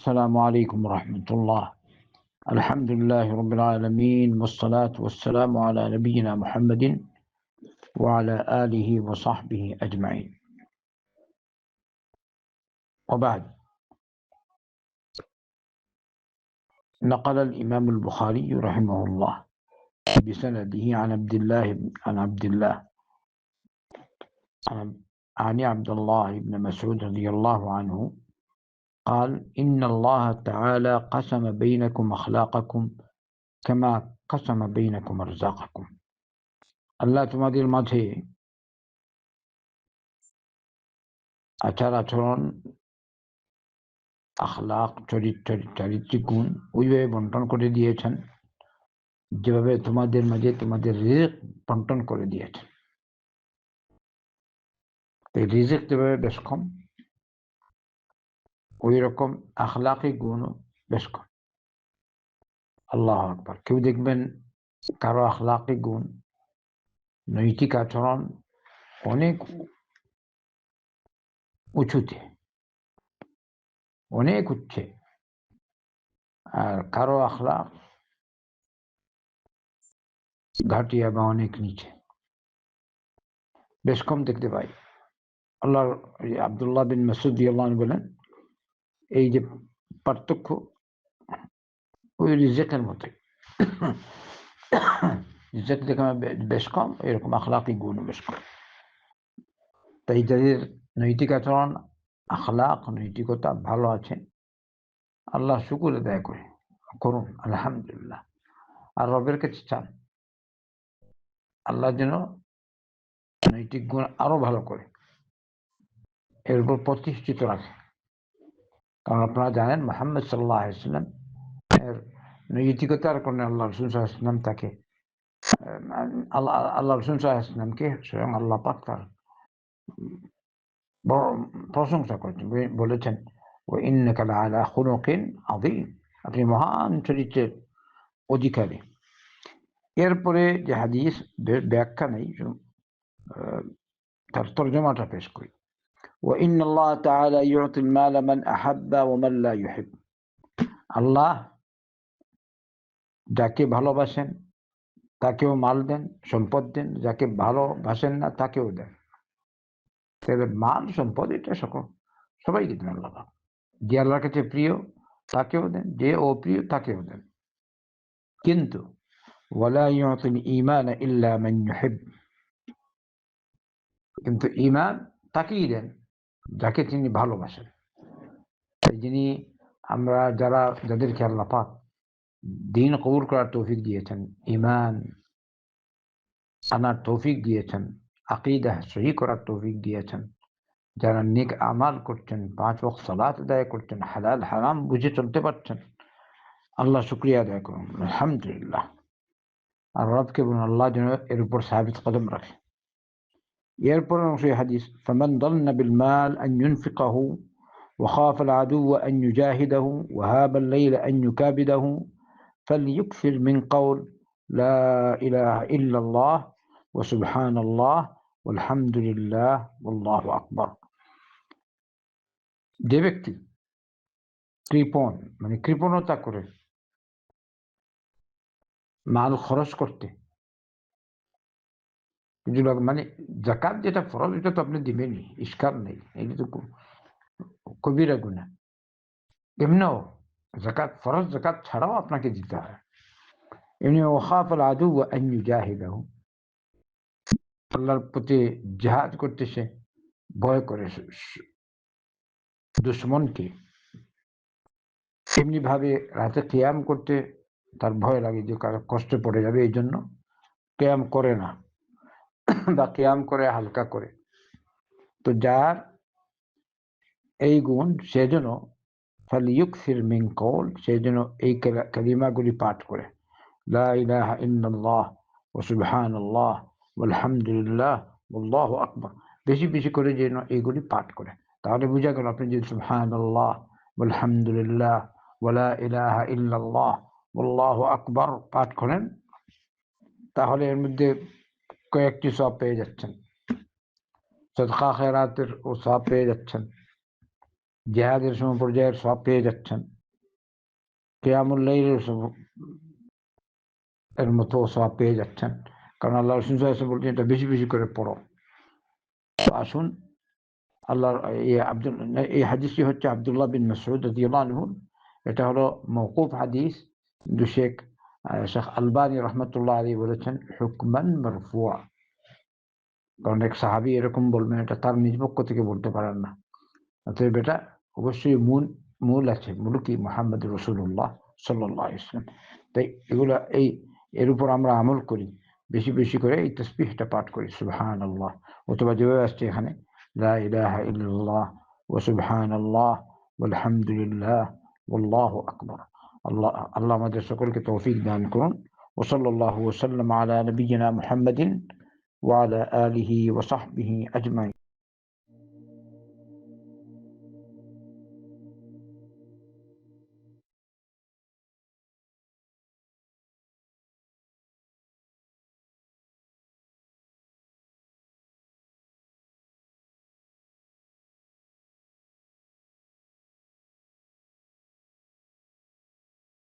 السلام عليكم ورحمة الله. الحمد لله رب العالمين، والصلاة والسلام على نبينا محمد وعلى آله وصحبه أجمعين. وبعد، نقل الإمام البخاري رحمه الله بسنده عن عبد الله بن مسعود رضي الله عنه قال: إن الله تعالى قسم بينكم أخلاقكم كما قسم بينكم أرزاقكم. আল্লাহ তোমাদের মাঝে আচার আচরণ, আখলাক, চারিত্রিক গুণ ওইভাবে বন্টন করে দিয়েছেন যেভাবে তোমাদের মাঝে তোমাদের রিজিক বন্টন করে দিয়েছেন। এই রিজিক যেভাবে বেশ কম, ওই রকম আখলাকি গুণও বেশ কম। আল্লাহু আকবার। কেউ দেখবেন কারো আখলাকি গুণ, নৈতিক আচরণ অনেক উঁচুতে, অনেক উচ্চে, আর কারো আখলাক ঘাটিয়া বা অনেক নিচে, বেশ কম দেখতে পাই। আল্লাহ আব্দুল্লাহ বিন মাসউদ রাদিয়াল্লাহু আনহু বলেন, এই যে পার্থক্য ওই রিজিকের মতোই। রিজিক যেখানে বেশ কম, এরকম আখলাকি গুণ বেশ কম। তাই যাদের নৈতিক আচরণ, আখলাক, নৈতিকতা ভালো আছে, আল্লাহ শুকর আদায় করুন, আলহামদুলিল্লাহ। আর রবের কাছে চান আল্লাহ যেন নৈতিক গুণ আরো ভালো করে, এর উপর প্রতিষ্ঠিত রাখে। কারণ আপনারা জানেন মুহাম্মদ সাল্লাল্লাহু আলাইহি ওয়াসাল্লাম এর নৈতিকতার কারণে আল্লাহ রাসূল সাল্লাল্লাহু আলাইহি ওয়াসাল্লাম তাকে আল্লাহ রাসূল সাল্লাল্লাহু আলাইহি ওয়াসাল্লামকে স্বয়ং আল্লাহ পাক তার বড় প্রশংসা করেছেন, বলেছেন ওয়া ইন্নাকা লাআলা খুলুকিন আযীম, আপনি মহান চরিত্রের অধিকারী। এরপরে যে হাদিস ব্যাখ্যা নেই, তার তরজমাটা পেশ করি। ওয়া ইন্নাল্লাহ তাআলা ইউতিল মালা মান আহাব্বা ওয়া মান লা ইউহিব। আল্লাহ যাকে ভালোবাসেন তাকেও মাল দেন, সম্পদ দেন, যাকে ভালোবাসেন না তাকেও দেন। তাহলে মাল সম্পদ এটা সবাইকে দেন আল্লাহ। যে আল্লাহর কাছে প্রিয় তাকেও দেন, যে অপ্রিয় তাকেও দেন। কিন্তু ওয়ালা ইউতিল ঈমান ইল্লা মান ইউহিব, কিন্তু ঈমান তাকেই দেন যাকে তিনি ভালোবাসেন। যিনি আমরা যাদেরকে আল্লাহ পাক দ্বীন কবুল করার তৌফিক দিয়েছেন, ঈমান আনার তৌফিক দিয়েছেন, আকীদা সহি করার তৌফিক দিয়েছেন, যারা নেক আমাল করছেন, 5 ওয়াক্ত সালাত আদায় করছেন, হালাল হারাম বুঝে চলতে পারছেন, আল্লাহ শুকরিয়া আদায় করুন, আলহামদুলিল্লাহ। আর রবকে বলুন আল্লাহ যেন এর উপর সাবিত কদম রাখে। এরপর অংশ হাদিস, ফামান যান্না বিল মাল আন ইউনফিকাহু ওয়া খাফা আল আদু আন ইউজাহিদাহু ওয়া হাবা আল লাইল আন ইউকাবিদাহু ফালইউকসির মিন কওল লা ইলাহা ইল্লাল্লাহ ওয়া সুবহানাল্লাহ ওয়ালহামদুলিল্লাহ ওয়াল্লাহু আকবার। যে ব্যক্তি কৃপণতা করে মাল খরচ করতে, মানে যাকাত যেটা ফরজ এটা তো আপনি দিবেনই, ইশকার নেই, এটা তো কবিরা গুনাহ। এমনিও যাকাত ফরজ, যাকাত ছাড়াও আপনাকে দিতে হয়। এমনি ওয়াখাফ আল আদু আন ইউজাহিদাহু, আল্লাহর প্রতি জিহাদ করতে সে ভয় করে দুশমনকে। এমনি ভাবে রাতে কিয়াম করতে তার ভয় লাগে যে কারো কষ্ট পড়ে যাবে, এই জন্য কিয়াম করে না বা কিয়াম করে হালকা করে। তো যার এই গুণ, সেজন্য ফালইউকসির মিন কওল, সেজন্য এই কালিমাগুলি পাঠ করে, লা ইলাহা ইল্লাল্লাহ ওয়া সুবহানাল্লাহ ওয়ালহামদুলিল্লাহ ওয়াল্লাহু আকবার, বেশি বেশি করে যেন এইগুলি পাঠ করে। তাহলে বোঝা গেল আপনি যদি সুবহানাল্লাহ ওয়ালহামদুলিল্লাহ ওয়ালা ইলাহা ইল্লাল্লাহ ওয়াল্লাহু আকবার পাঠ করেন, তাহলে এর মধ্যে কয়েকটি সওয়াব পেয়ে যাচ্ছেন। সাদকা খেরাতের ও সওয়াব পেয়ে যাচ্ছেন, জিহাদের সমপর্যায়ের সওয়াব পেয়ে যাচ্ছেন, কিয়ামুল লাইল এর মতো সওয়াব পেয়ে যাচ্ছেন, কারণ আল্লাহ রাসূল সাল্লাল্লাহু আলাইহি ওয়াসাল্লাম বলছেন এটা বেশি বেশি করে পড়ো। তো আসুন, আল্লাহর এই হাদিসটি হচ্ছে আব্দুল্লাহ বিন মাসউদ রাদিয়াল্লাহু আনহু। এটা হলো মওকুফ হাদিস, কিন্তু শেখ আলবানী রাহমাতুল্লাহ আলাইহি বলেছেন হুকমান মারফুআ, কারণ এক সাহাবী এরকম বলবেন, এটা তার নিজ পক্ষ থেকে বলতে পারেন না। অতএব এটা অবশ্যই মূল আছে, মূল কি মুহাম্মদুর রাসূলুল্লাহ সাল্লাল্লাহু আলাইহি ওয়াসাল্লাম। তাই এগুলা এর উপর আমরা আমল করি, বেশি বেশি করে এই তাসবিহটা পাঠ করি, সুবহানাল্লাহ, অথবা যেভাবে আসছে এখানে লা ইলাহা ইল্লাল্লাহ ওয়া সুবহানাল্লাহ ওয়ালহামদুলিল্লাহ ওয়াল্লাহু আকবার। আল্লাহ আমাদের সকলকে তৌফিক দান করুন। ওয়া সাল্লাল্লাহু ওয়া সাল্লাম আলা নবিয়িনা মুহাম্মাদিন ওয়া আলা আলিহি ওয়া সাহবিহি আজমাইন।